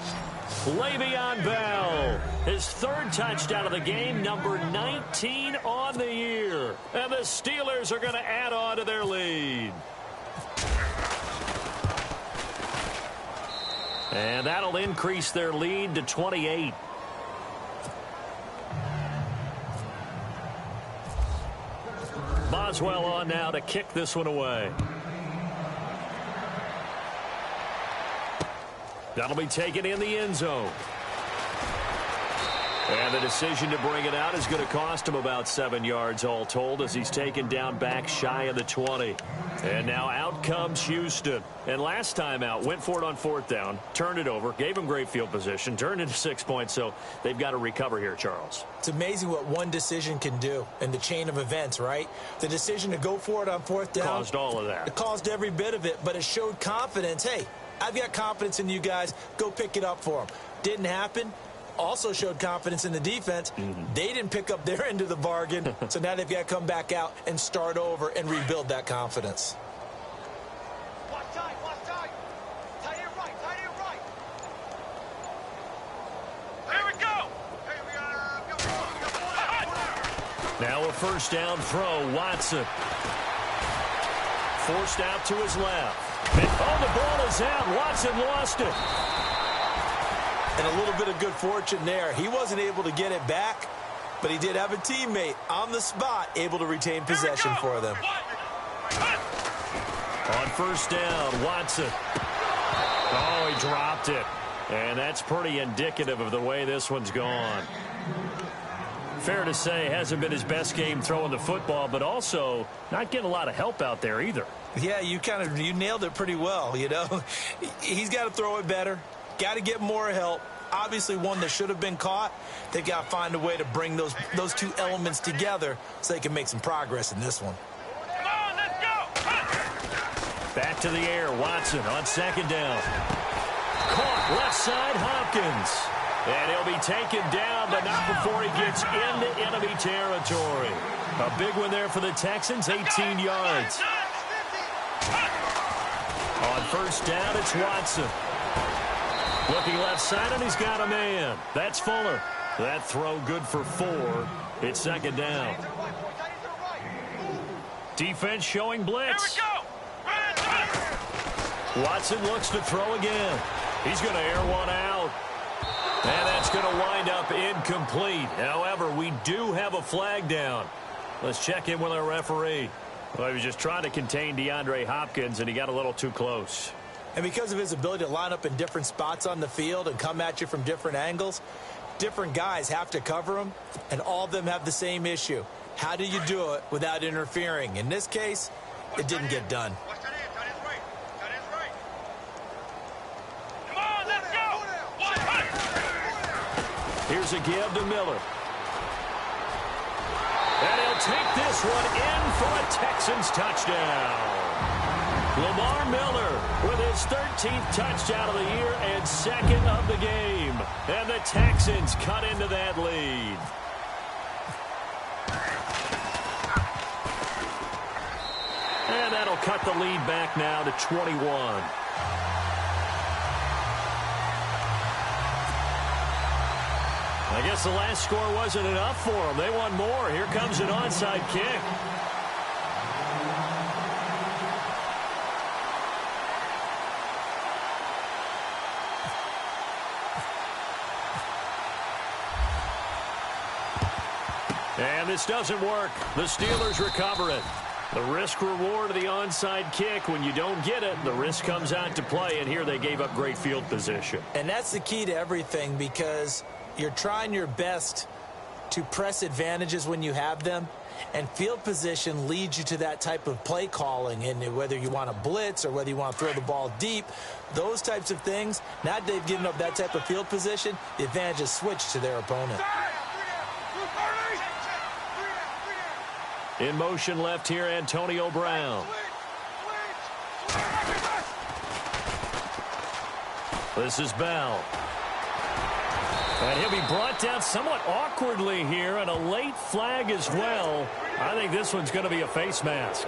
Le'Veon Bell, his third touchdown of the game, number 19 on the year. And the Steelers are going to add on to their lead. And that'll increase their lead to 28. Boswell on now to kick this one away. That'll be taken in the end zone. And the decision to bring it out is going to cost him about 7 yards all told as he's taken down back shy of the 20. And now out comes Houston. And last time out, went for it on fourth down, turned it over, gave him great field position, turned it to 6 points, so they've got to recover here, Charles. It's amazing what one decision can do in the chain of events, right? The decision to go for it on fourth down caused all of that. It caused every bit of it, but it showed confidence. Hey, I've got confidence in you guys. Go pick it up for them. Didn't happen. Also showed confidence in the defense. They didn't pick up their end of the bargain, so now they've got to come back out and start over and rebuild that confidence. Watch tight, watch tight. Tight end right, tight end right. Here we go. Hey, we got Now a first down throw, Watson. Forced out to his left. And the ball is out. Watson lost it. And a little bit of good fortune there. He wasn't able to get it back, but he did have a teammate on the spot able to retain possession for them. On first down, Watson. Oh, he dropped it. And that's pretty indicative of the way this one's gone. Fair to say, hasn't been his best game throwing the football, but also not getting a lot of help out there either. Yeah, you nailed it pretty well, you know. He's got to throw it better. Got to get more help. Obviously one that should have been caught. They've got to find a way to bring those two elements together so they can make some progress in this one. Come on, let's go. Back to the air, Watson on second down. Caught left side, Hopkins. And he'll be taken down, but not before he gets into enemy territory. A big one there for the Texans, 18 yards. On first down, it's Watson. Looking left side, and he's got a man. That's Fuller. That throw good for 4. It's second down. Defense showing blitz. Here we go. Watson looks to throw again. He's going to air one out. And that's going to wind up incomplete. However, we do have a flag down. Let's check in with our referee. Well, he was just trying to contain DeAndre Hopkins, and he got a little too close. And because of his ability to line up in different spots on the field and come at you from different angles, different guys have to cover him, and all of them have the same issue. How do you do it without interfering? In this case, it didn't get done. Watch that end, tight end's right. Tight end's right. Come on, let's go. Watch tight. Here's a give to Miller. And he'll take this one in for a Texans touchdown. Lamar Miller with his 13th touchdown of the year and second of the game. And the Texans cut into that lead. And that'll cut the lead back now to 21. I guess the last score wasn't enough for them. They want more. Here comes an onside kick. And this doesn't work. The Steelers recover it. The risk-reward of the onside kick, when you don't get it, the risk comes out to play, and here they gave up great field position. And that's the key to everything, because you're trying your best to press advantages when you have them, and field position leads you to that type of play calling, and whether you want to blitz or whether you want to throw the ball deep, those types of things, now that they've given up that type of field position, the advantage is switched to their opponent. In motion left here, Antonio Brown. This is Bell. And he'll be brought down somewhat awkwardly here, and a late flag as well. I think this one's going to be a face mask.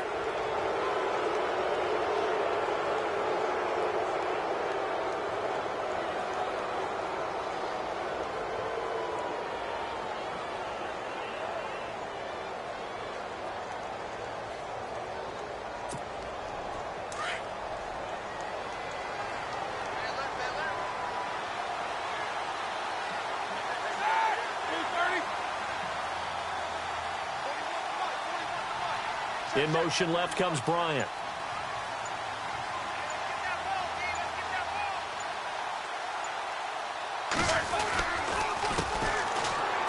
In motion left comes Bryant.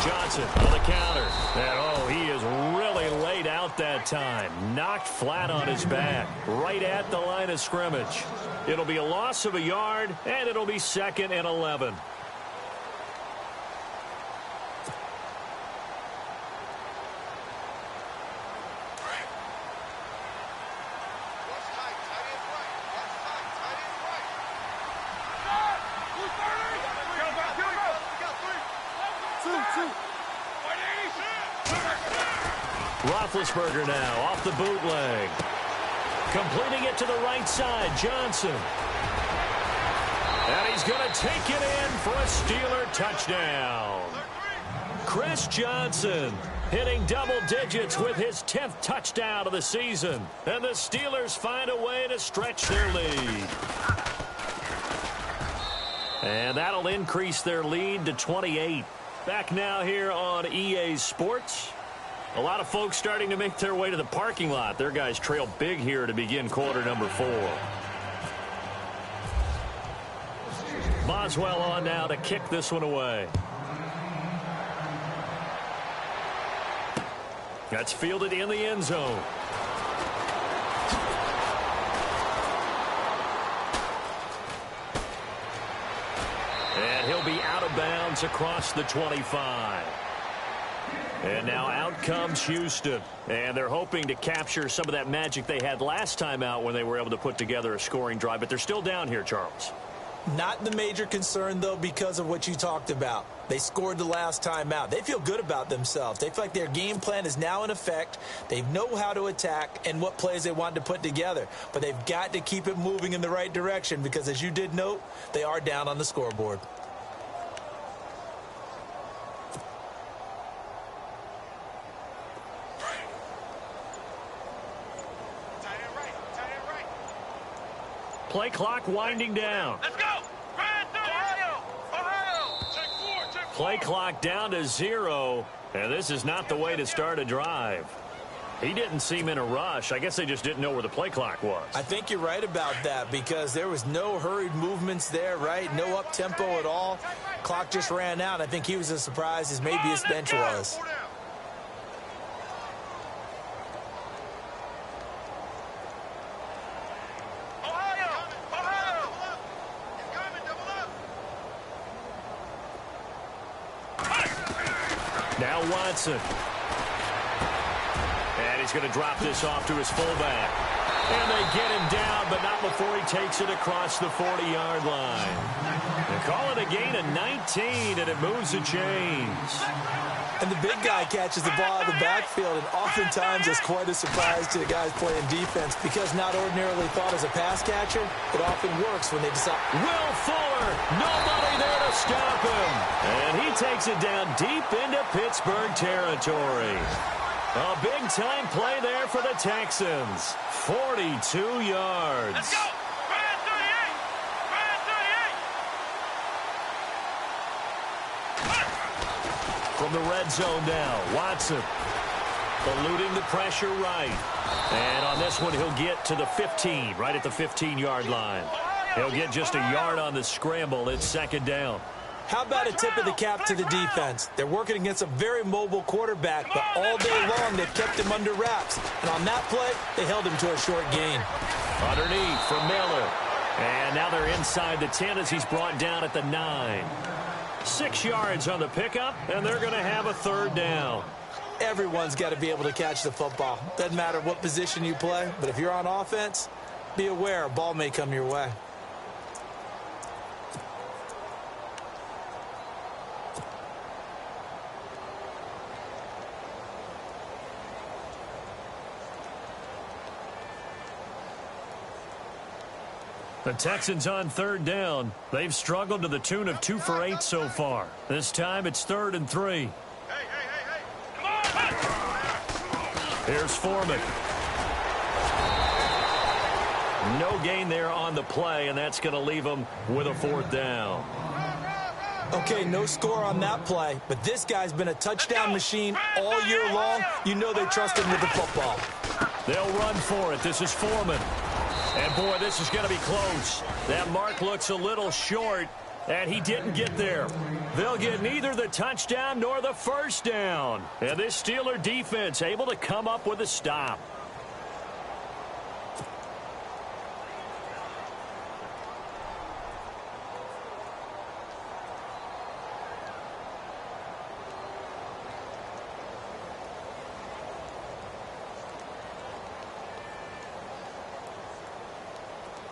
Johnson on the counter. And, oh, he is really laid out that time. Knocked flat on his back. Right at the line of scrimmage. It'll be a loss of a yard, and it'll be 2nd and 11. Roethlisberger now off the bootleg. Completing it to the right side, Johnson. And he's going to take it in for a Steeler touchdown. Chris Johnson hitting double digits with his 10th touchdown of the season. And the Steelers find a way to stretch their lead. And that'll increase their lead to 28. Back now here on EA Sports. A lot of folks starting to make their way to the parking lot. Their guys trail big here to begin quarter number 4. Boswell on now to kick this one away. That's fielded in the end zone. And he'll be out of bounds across the 25. And now out comes Houston. And they're hoping to capture some of that magic they had last time out when they were able to put together a scoring drive. But they're still down here, Charles. Not the major concern, though, because of what you talked about. They scored the last time out. They feel good about themselves. They feel like their game plan is now in effect. They know how to attack and what plays they want to put together. But they've got to keep it moving in the right direction because, as you did note, they are down on the scoreboard. Play clock winding down. Let's go. Ohio. Take 4. Play clock down to 0. And this is not the way to start a drive. He didn't seem in a rush. I guess they just didn't know where the play clock was. I think you're right about that because there was no hurried movements there, right? No up-tempo at all. Clock just ran out. I think he was as surprised as maybe his bench was. Now Watson. And he's going to drop this off to his fullback. And they get him down, but not before he takes it across the 40-yard line. They call it a gain of 19, and it moves the chains. And the big guy catches the ball out of the backfield, and oftentimes it's quite a surprise to the guys playing defense because not ordinarily thought as a pass catcher, it often works when they decide. Will Fuller, nobody there to stop him. And he takes it down deep into Pittsburgh territory. A big-time play there for the Texans. 42 yards. Let's go. From the red zone now, Watson eluding the pressure right. And on this one, he'll get to the 15, right at the 15-yard line. He'll get just a yard on the scramble. It's second down. How about a tip of the cap to the defense? They're working against a very mobile quarterback, but all day long they've kept him under wraps. And on that play, they held him to a short gain. Underneath for Miller. And now they're inside the 10 as he's brought down at the 9. 6 yards on the pickup, and they're going to have a third down. Everyone's got to be able to catch the football. Doesn't matter what position you play, but if you're on offense, be aware a ball may come your way. The Texans on third down. They've struggled to the tune of 2 for 8 so far. This time it's 3rd and 3. Hey. Come on. Here's Foreman. No gain there on the play, and that's going to leave them with a 4th down. Okay, no score on that play, but this guy's been a touchdown machine all year long. You know they trust him with the football. They'll run for it. This is Foreman. And, boy, this is going to be close. That mark looks a little short, and he didn't get there. They'll get neither the touchdown nor the first down. And this Steeler defense able to come up with a stop.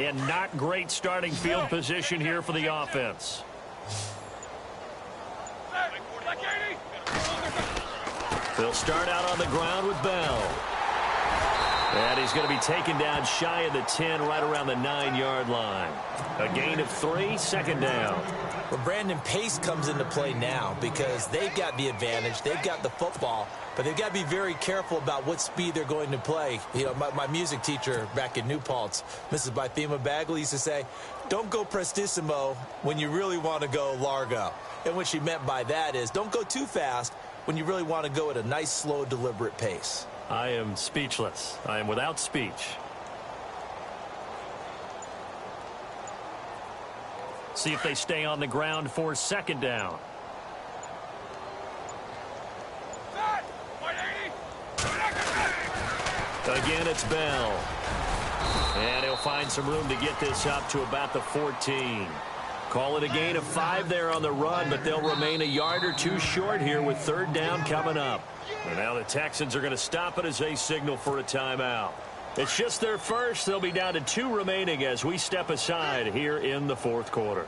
And not great starting field position here for the offense. They'll start out on the ground with Bell. And he's going to be taken down shy of the 10, right around the 9-yard line. A gain of 3, second down. Well, Brandon, pace comes into play now because they've got the advantage. They've got the football, but they've got to be very careful about what speed they're going to play. You know, my music teacher back in New Paltz, Mrs. Bythema Bagley, used to say, don't go prestissimo when you really want to go largo. And what she meant by that is don't go too fast when you really want to go at a nice, slow, deliberate pace. I am speechless. I am without speech. See if they stay on the ground for second down. Again, it's Bell. And he'll find some room to get this up to about the 14. Call it a gain of 5 there on the run, but they'll remain a yard or two short here with third down coming up. And now the Texans are going to stop it as they signal for a timeout. It's just their first. They'll be down to 2 remaining as we step aside here in the fourth quarter.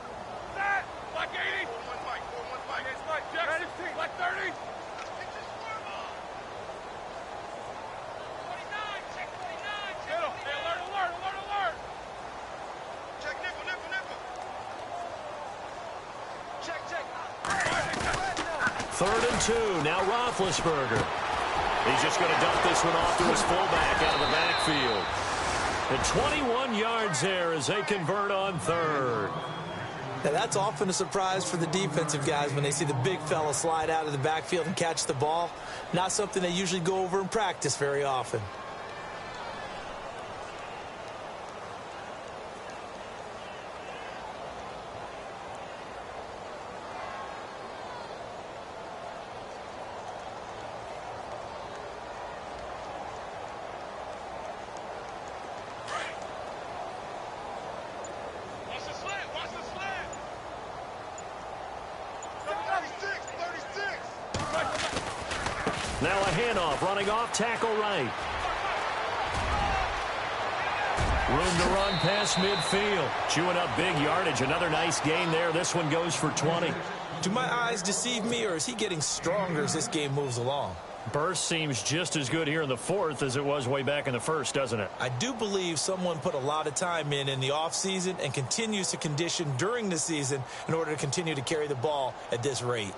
Third and 2. Now Roethlisberger. He's just going to dump this one off to his fullback out of the backfield. And 21 yards there as they convert on third. Now, that's often a surprise for the defensive guys when they see the big fella slide out of the backfield and catch the ball. Not something they usually go over in practice very often. Now a handoff, running off, tackle right. Room to run past midfield. Chewing up big yardage. Another nice gain there. This one goes for 20. Do my eyes deceive me, or is he getting stronger as this game moves along? Burst seems just as good here in the fourth as it was way back in the first, doesn't it? I do believe someone put a lot of time in the offseason and continues to condition during the season in order to continue to carry the ball at this rate.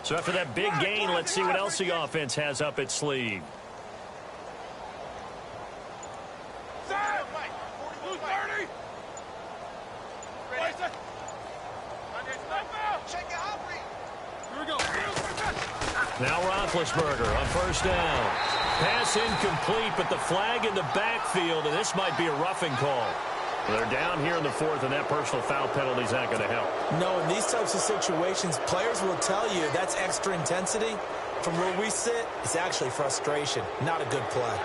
So after that big gain, let's see what else the offense has up its sleeve. Now Roethlisberger on first down. Pass incomplete, but the flag in the backfield, and this might be a roughing call. They're down here in the fourth, and that personal foul penalty is not going to help. No, in these types of situations, players will tell you that's extra intensity. From where we sit, it's actually frustration, not a good play.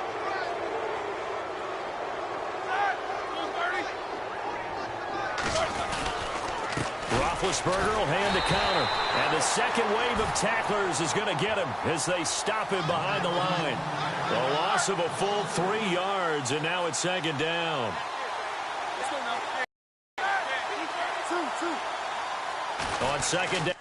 Roethlisberger will hand the counter. And the second wave of tacklers is going to get him as they stop him behind the line. A loss of a full 3 yards, and now it's second down. On second down.